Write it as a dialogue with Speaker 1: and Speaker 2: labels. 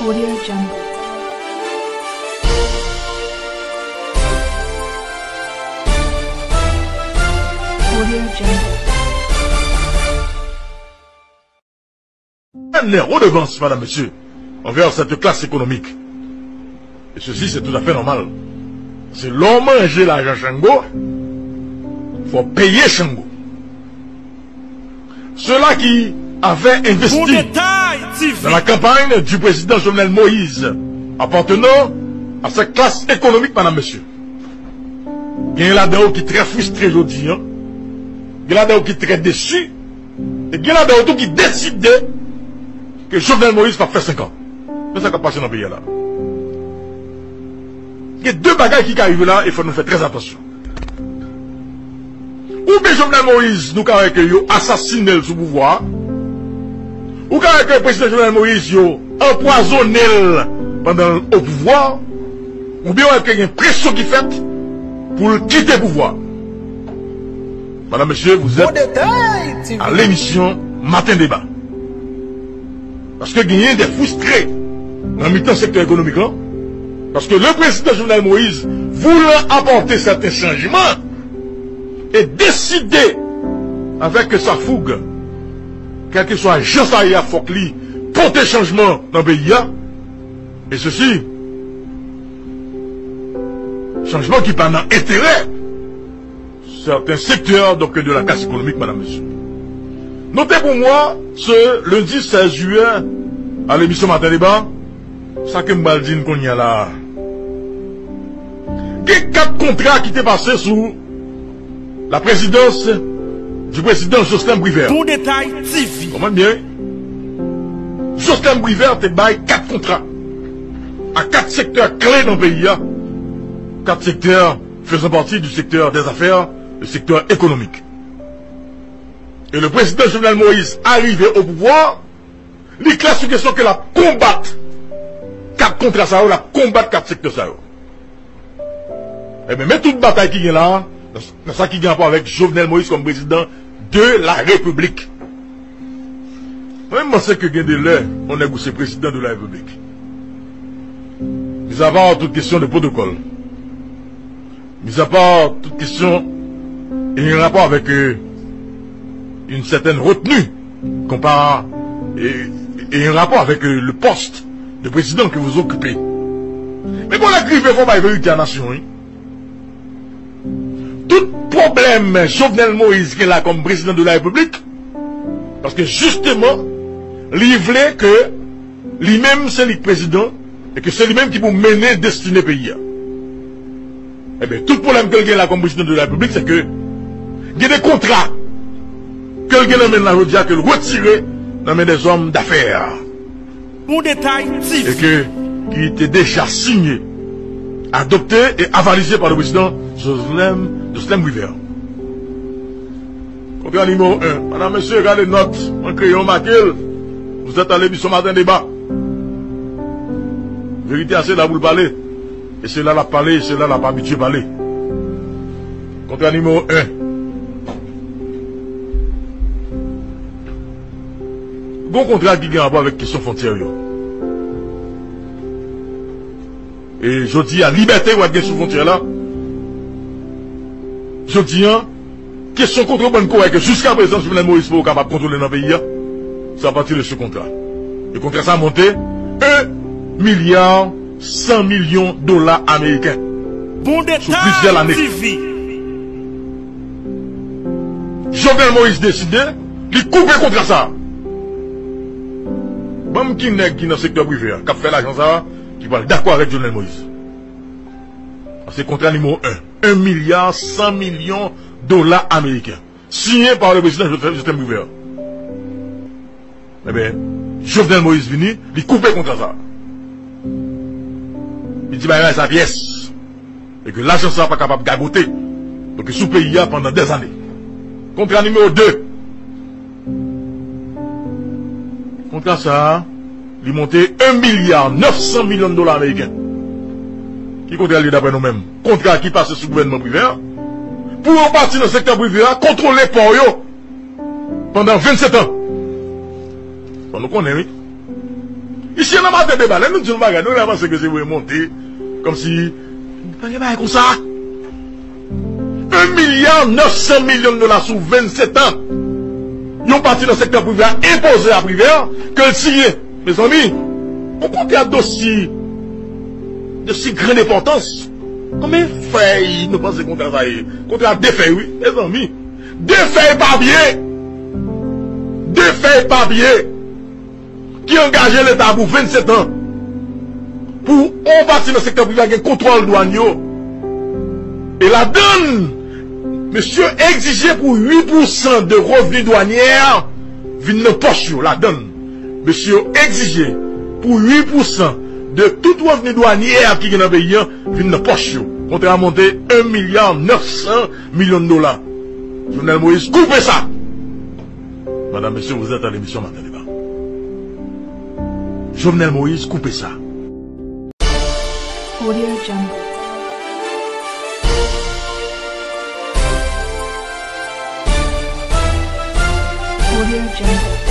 Speaker 1: Audio Jungle. Audio Jungle.
Speaker 2: Un redevance, madame, monsieur, envers cette classe économique. Et ceci, c'est tout à fait normal. Si l'on mange l'argent Shango, il faut payer Shango. Ceux-là qui avaient investi dans la campagne du président Jovenel Moïse, appartenant à cette classe économique, madame, monsieur. Il y a là-dedans qui est très frustré aujourd'hui. Il y a là-dedans qui est très déçu. Et il y a là-dedans qui décide que Jovenel Moïse va faire 5 ans. C'est ça qui a passé dans le pays là. Il y a deux bagages qui arrivent là, il faut nous faire très attention. Ou bien Jovenel Moïse nous carré que yo assassiné sous pouvoir, ou carré que le président Jovenel Moïse yo empoisonné pendant au pouvoir, ou bien il y a une pression qui fait pour quitter le pouvoir. Madame, monsieur, vous êtes à l'émission Matin Débat. Parce que il y a des frustrés dans le mi-temps secteur économique là. Parce que le président Jovenel Moïse voulant apporter certains changements et décider avec sa fougue, quel que soit Jean Saïa Fokli, porter changement dans le pays. Et ceci, changement qui pendant intérêt certains secteurs donc, de la classe économique, madame, monsieur. Notez pour moi, ce lundi 16 juillet, à l'émission Matin Débat, ça que Mbaldine qu'on y a là. Il y a 4 contrats qui étaient passés sous la présidence du président Jocelyn Brivert.
Speaker 3: Tout détail TV.
Speaker 2: Comment bien? Jocelyn Brivert te baille 4 contrats à 4 secteurs clés dans le pays. 4 secteurs faisant partie du secteur des affaires, le secteur économique. Et le président Jovenel Moïse, arrivé au pouvoir, il classe une question que la combattre 4 contrats ça, la combattre 4 secteurs ça. Eh bien, mais toute bataille qui est là, c'est ça qui vient pas avec Jovenel Moïse comme président de la République. Même moi, c'est que gain de l'air, on est goûté président de la République. Mis à part toute question de protocole, mis à part toute question, il y a un rapport avec une certaine retenue, comparé et un rapport avec le poste de président que vous occupez. Mais bon, la griffe, il faut pas y vérité à la nation. Tout problème, Jovenel Moïse qui est là comme président de la République, parce que justement, il voulait que lui-même c'est le président, et que c'est lui-même qui peut mener destiné pays. Eh bien, tout problème qu'il y a là comme président de la République, c'est que il y a des contrats que le amène la Rodia, que le retirer dans les des hommes d'affaires.
Speaker 3: Pour détail,
Speaker 2: et que qui était déjà signé, adopté et avalisé par le président Jocelyn Brivert. Contrat numéro 1. Madame, monsieur, regardez notes en crayon maquille. Vous êtes à l'émission Matin Débat. Vérité assez là pour le parler. Et c'est là la parler, et c'est là la pas habitué parler. Contrat numéro 1. Bon contrat qui a rapport avec question frontière. Et je dis à liberté ou à question frontière là. Je dis question contre bonne que jusqu'à présent, Jovenel Moïse n'est pas capable de contrôler dans le pays. C'est à partir de ce contrat. Le contrat ça a monté 1,1 milliard $100 américains.
Speaker 3: Bon détail
Speaker 2: sur plusieurs années. Jovenel Moïse décidé, il coupe le contrat ça. Bon, qui n'est qui dans le secteur privé, qui a fait l'argent ça, qui va d'accord avec Jovenel Moïse. C'est contrat numéro 1. 1,1 milliard $100 américains. Signé par le président Jocelyn Brivert. Eh bien, Jovenel Moïse venu, il coupe le contrat ça. Il dit, bah, sa pièce. Et que l'argent ça n'est pas capable de gagoter. Donc, sous pays pendant des années. Contrat numéro 2. Contrat ça, il montait 1,9 milliard $900 américains. Qui contrat lui d'après nous-mêmes? Contrat qui passe sous le gouvernement privé. Pour repartir dans le secteur privé, contrôler pour eux pendant 27 ans. On nous connaît, oui. Il Monsieur n'a pas de débat. Là, nous disons, nous avons pensé que c'est remonté. Comme si, pas comme ça. 1,9 milliard de dollars sur 27 ans. Ils ont parti dans le secteur privé à imposer à privé que le signé. Mes amis, on compte un dossier de si grande importance. Combien de feuilles nous pensons qu'on travaille? Contrat deux feuilles, oui, mes amis. Deux feuilles papier. Deux feuilles papier. Qui engagent l'État pour 27 ans. Pour on partir dans le secteur privé avec un contrôle douanier. Et la donne, monsieur exigeait pour 8% de revenus douaniers, vient dans poche, la donne. Monsieur exigeait pour 8% de tout revenu douanier qui est dans le pays, vient dans poche. On a monté 1,9 milliard de dollars. Jovenel Moïse, coupez ça. Madame, monsieur, vous êtes à l'émission Matin Débat. Jovenel Moïse, coupez ça.
Speaker 1: Audio Jungle. Audio Jungle.